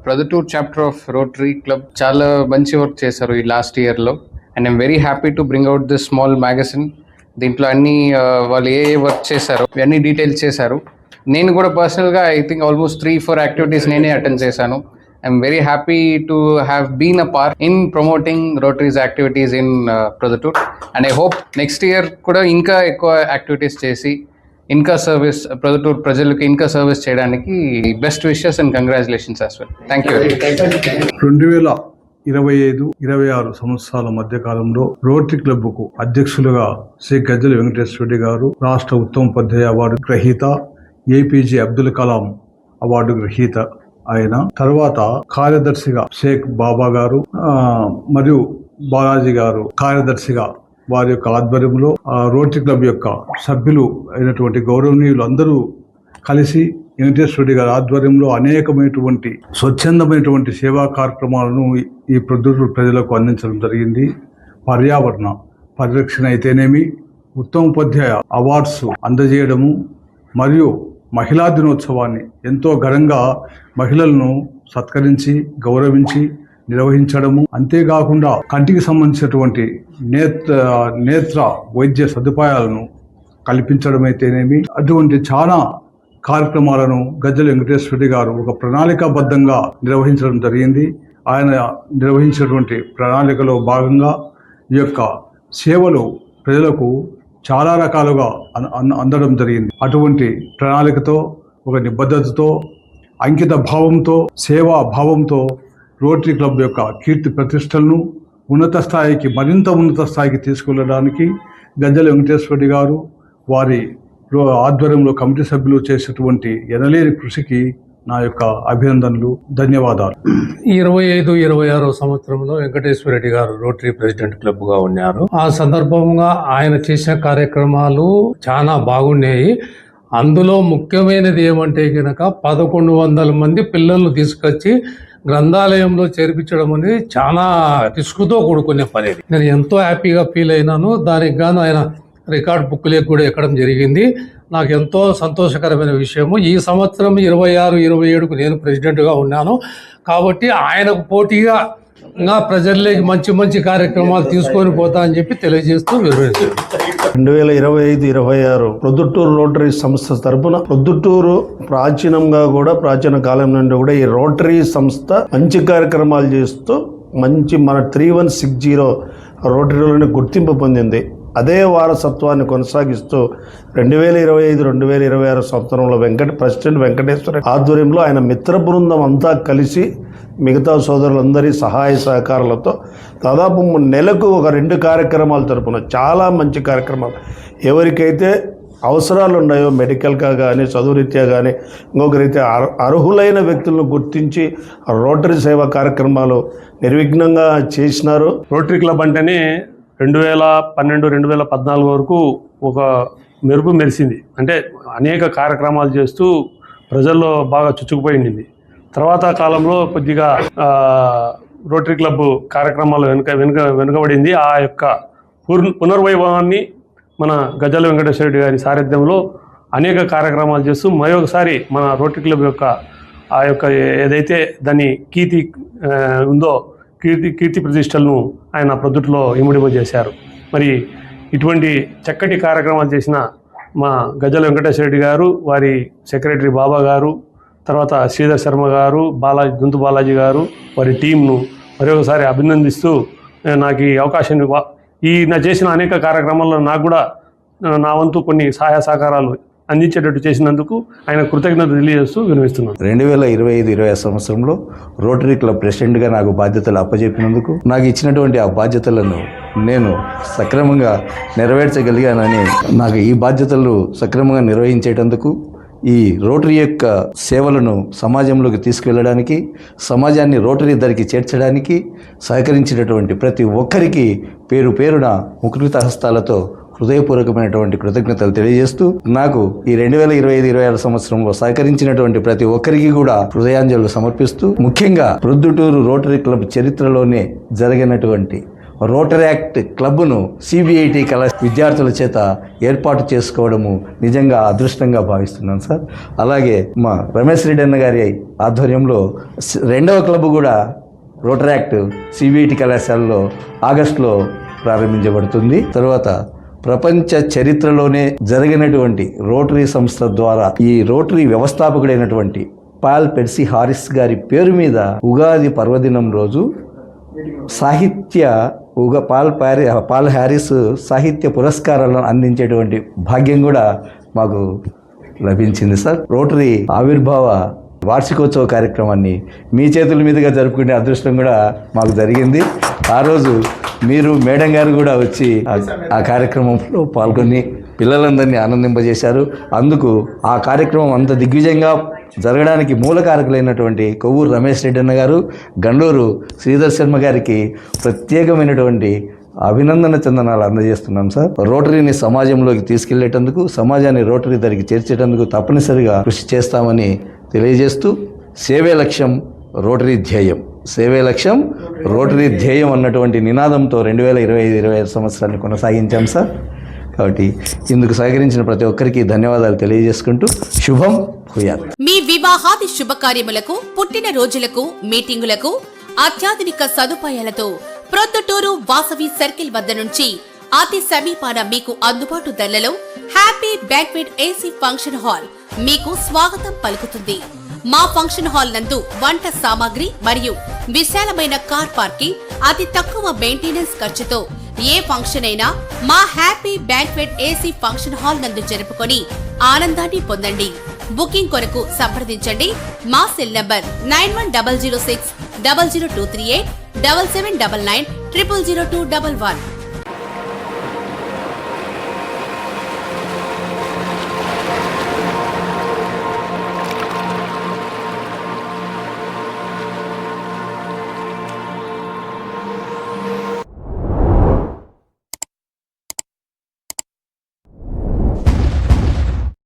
Proddatur chapter of rotary club చాలా మంచి work చేశారు ఈ లాస్ట్ ఇయర్లో. And I'm very happy to bring out this small magazine. దీంట్లో అన్ని వాళ్ళు ఏ వర్క్ చేశారు అన్ని డీటెయిల్స్ చేశారు. నేను కూడా పర్సనల్గా ఐ థింక్ ఆల్మోస్ట్ 3-4 యాక్టివిటీస్ నేనే అటెండ్ చేశాను. I'm very happy to have been a part in promoting Rotary's activities in Proddatur. And I hope next year కూడా ఇంకా ఎక్కువ యాక్టివిటీస్ చేసి ఇంకా సర్వీస్ ప్రొద్దుటూర్ ప్రజలకు ఇంకా సర్వీస్ చేయడానికి best wishes and congratulations as well. Thank you. 2025-26 సంవత్సరాల మధ్య కాలంలో రోటరీ క్లబ్ కు అధ్యక్షులుగా శ్రీ గజ్జల వెంకటేశ్వర రెడ్డి గారు, రాష్ట్ర ఉత్తమ ఉపాధ్యాయ అవార్డు గ్రహీత, ఏపీజే అబ్దుల్ కలాం అవార్డు గ్రహీత ఆయన, తర్వాత కార్యదర్శిగా షేక్ బాబా గారు మరియు బాలాజీ గారు కార్యదర్శిగా వారి యొక్క ఆధ్వర్యంలో రోటరీ క్లబ్ యొక్క సభ్యులు అయినటువంటి గౌరవనీయులు అందరూ కలిసి వెంకటేశ్వర రెడ్డి గారి ఆధ్వర్యంలో అనేకమైనటువంటి స్వచ్ఛందమైనటువంటి సేవా కార్యక్రమాలను ఈ ప్రొద్దుటూరు ప్రజలకు అందించడం జరిగింది. పర్యావరణ పరిరక్షణ అయితేనేమి, ఉత్తమ ఉపాధ్యాయ అవార్డ్స్ అందజేయడము మరియు మహిళా దినోత్సవాన్ని ఎంతో ఘనంగా మహిళలను సత్కరించి గౌరవించి నిర్వహించడము, అంతేకాకుండా కంటికి సంబంధించినటువంటి నేత్ర వైద్య సదుపాయాలను కల్పించడం అయితేనేమి, అటువంటి చాలా కార్యక్రమాలను గజ్జల వెంకటేశ్వర రెడ్డి గారు ఒక ప్రణాళికాబద్ధంగా నిర్వహించడం జరిగింది. ఆయన నిర్వహించినటువంటి ప్రణాళికలో భాగంగా ఈ యొక్క సేవలు ప్రజలకు చాలా రకాలుగా అందడం జరిగింది. అటువంటి ప్రణాళికతో, ఒక నిబద్ధతతో, అంకిత భావంతో, సేవా భావంతో రోటరీ క్లబ్ యొక్క కీర్తి ప్రతిష్టలను మరింత ఉన్నత స్థాయికి తీసుకెళ్లడానికి గజ్జల వెంకటేశ్వర రెడ్డి గారు వారి ఆధ్వర్యంలో కమిటీ సభ్యులు చేసేటువంటి ఎనలేని కృషికి నా యొక్క అభినందనలు, ధన్యవాదాలు. 25-26 సంవత్సరంలో వెంకటేశ్వర రెడ్డి గారు రోటరీ ప్రెసిడెంట్ క్లబ్ గా ఉన్నారు. ఆ సందర్భంగా ఆయన చేసిన కార్యక్రమాలు చాలా బాగున్నాయి. అందులో ముఖ్యమైనది ఏమంటే కనుక 1100 మంది పిల్లలను తీసుకొచ్చి గ్రంథాలయంలో చేర్పించడం అనేది చాలా రిస్క్తో కూడుకునే పని. నేను ఎంతో హ్యాపీగా ఫీల్ అయినాను. దానికి గాను ఆయన రికార్డ్ బుక్లకు కూడా ఎక్కడం జరిగింది. నాకు ఎంతో సంతోషకరమైన విషయము. ఈ సంవత్సరం 26-27కు నేను ప్రెసిడెంట్గా ఉన్నాను కాబట్టి ఆయనకు పోటీగా ప్రజల్లోకి మంచి మంచి కార్యక్రమాలు తీసుకొని పోతా అని చెప్పి తెలియజేస్తూ వివరించారు. 2025-26 ప్రొద్దుటూరు రోటరీ సంస్థ తరపున, ప్రొద్దుటూరు ప్రాచీన కాలం నుండి కూడా ఈ రోటరీ సంస్థ మంచి కార్యక్రమాలు చేస్తూ మంచి మన 3160 రోటరీలోని గుర్తింపు పొందింది. అదే వారసత్వాన్ని కొనసాగిస్తూ 2025-2026 సంవత్సరంలో ప్రెసిడెంట్ వెంకటేశ్వర ఆధ్వర్యంలో ఆయన మిత్ర బృందం అంతా కలిసి మిగతా సోదరులందరి సహాయ సహకారాలతో దాదాపు నెలకు ఒక 2 కార్యక్రమాల తరపున చాలా మంచి కార్యక్రమాలు, ఎవరికైతే అవసరాలు ఉన్నాయో మెడికల్గా కానీ, చదువు రీత్యా కానీ, ఇంకొక రీత్యా అర్హులైన వ్యక్తులను గుర్తించి రోటరీ సేవా కార్యక్రమాలు నిర్విఘ్నంగా చేసినారు. రోటరీ క్లబ్ అంటేనే 2012-2014 వరకు ఒక మెరుపు మెరిసింది. అంటే అనేక కార్యక్రమాలు చేస్తూ ప్రజల్లో బాగా చుచ్చుకుపోయింది. తర్వాత కాలంలో కొద్దిగా రోటరీ క్లబ్ కార్యక్రమాలు వెనుకబడింది. ఆ యొక్క పునర్వైభవాన్ని మన గజ్జల వెంకటేశ్వర రెడ్డి గారి సారథ్యంలో అనేక కార్యక్రమాలు చేస్తూ మరొకసారి మన రోటరీ క్లబ్ యొక్క ఆ యొక్క ఏదైతే దాని కీర్తి ఉందో కీర్తి ప్రతిష్టలను ఆయన ప్రొద్దుటూరులో ఇముడింపజేశారు. మరి ఇటువంటి చక్కటి కార్యక్రమాలు చేసిన మా గజ్జల వెంకటేశ్వర రెడ్డి గారు, వారి సెక్రటరీ బాబా గారు, తర్వాత శ్రీధర్ శర్మ గారు, దుంతు బాలాజీ గారు, వారి టీంను మరొకసారి అభినందిస్తూ నాకు ఈ అవకాశాన్ని నా చేసిన అనేక కార్యక్రమాల్లో నాకు కూడా నా వంతు కొన్ని సహాయ సహకారాలు అందించేటట్టు చేసినందుకు ఆయన కృతజ్ఞతలు తెలియజేస్తూ వినిపిస్తున్నాను. 2025-26 సంవత్సరంలో రోటరీ క్లబ్ ప్రెసిడెంట్గా నాకు బాధ్యతలు అప్పచెప్పినందుకు, నాకు ఇచ్చినటువంటి ఆ బాధ్యతలను నేను సక్రమంగా నెరవేర్చగలిగానని, నాకు ఈ బాధ్యతలు సక్రమంగా నిర్వహించేటందుకు, ఈ రోటరీ యొక్క సేవలను సమాజంలోకి తీసుకెళ్లడానికి, సమాజాన్ని రోటరీ ధరికి చేర్చడానికి సహకరించినటువంటి ప్రతి ఒక్కరికి పేరు పేరున ముకృత హస్తాలతో హృదయపూర్వకమైనటువంటి కృతజ్ఞతలు తెలియజేస్తూ, నాకు ఈ 2025-26 సంవత్సరంలో సహకరించినటువంటి ప్రతి ఒక్కరికి కూడా హృదయాంజలు సమర్పిస్తూ, ముఖ్యంగా ప్రొద్దుటూరు రోటరీ క్లబ్ చరిత్రలోనే జరిగినటువంటి రోటరాక్ట్ క్లబ్ను సిబిఐటి విద్యార్థుల చేత ఏర్పాటు చేసుకోవడము నిజంగా అదృష్టంగా భావిస్తున్నాను సార్. అలాగే మా రమేష్ రెడ్డి అన్న గారి ఆధ్వర్యంలో రెండవ క్లబ్ కూడా రోటరాక్ట్ సిబిఐటి కళాశాలలో ఆగస్టులో ప్రారంభించబడుతుంది. తర్వాత ప్రపంచ చరిత్రలోనే జరిగినటువంటి రోటరీ సంస్థ ద్వారా ఈ రోటరీ వ్యవస్థాపకుడైనటువంటి పాల్ పెర్సీ హారిస్ గారి పేరు మీద ఉగాది పర్వదినం రోజు పాల్ హ్యారిస్ సాహిత్య పురస్కారాలను అందించేటువంటి భాగ్యం కూడా మాకు లభించింది సార్. రోటరీ ఆవిర్భావ వార్షికోత్సవ కార్యక్రమాన్ని మీ చేతుల మీదుగా జరుపుకునే అదృష్టం కూడా మాకు జరిగింది. ఆ రోజు మీరు మేడం గారు కూడా వచ్చి ఆ కార్యక్రమంలో పాల్గొని పిల్లలందరినీ ఆనందింపజేశారు. అందుకు ఆ కార్యక్రమం అంత దిగ్విజయంగా జరగడానికి మూలకారకులైనటువంటి కొవ్వూరు రమేష్ రెడ్డి అన్న గారు, గండూరు శ్రీధర్ శర్మ గారికి ప్రత్యేకమైనటువంటి అభినందన చందనాలు అందజేస్తున్నాం సార్. రోటరీని సమాజంలోకి తీసుకెళ్లేటందుకు, సమాజాన్ని రోటరీ దగ్గరికి చేర్చేటందుకు తప్పనిసరిగా కృషి చేస్తామని తెలియజేస్తూ సేవే లక్ష్యం రోటరీ ధ్యేయం, సేవే లక్ష్యం రోటరీ ధ్యేయం అన్నటువంటి నినాదంతో 2025-26 సంవత్సరాన్ని కొనసాగించాం సార్. కాబట్టి ఇందుకు సహకరించిన ప్రతి ఒక్కరికి ధన్యవాదాలు తెలియజేసుకుంటూ శుభం భూయాత్. మీ వివాహాది శుభకార్యములకు, పుట్టిన రోజులకు, మీటింగులకు అత్యాధునిక సదుపాయాలతో ప్రొద్దుటూరు వాసవి సర్కిల్ వద్ద నుంచి అతి సమీపాన మీకు అందుబాటు ధరలలో happy banquet AC function hall మీకు స్వాగతం పలుకుతుంది. మా ఫంక్షన్ హాల్ నందు వంట సామాగ్రి మరియు విశాలమైన కార్ పార్కింగ్, అతి తక్కువ మెయింటెనెన్స్ ఖర్చుతో ఏ ఫంక్షన్ అయినా మా happy banquet AC function hall నందు జరుపుకొని ఆనందాన్ని పొందండి. బుకింగ్ కొరకు సంప్రదించండి. మా సెల్ నంబర్ 9100600238 7799 000211.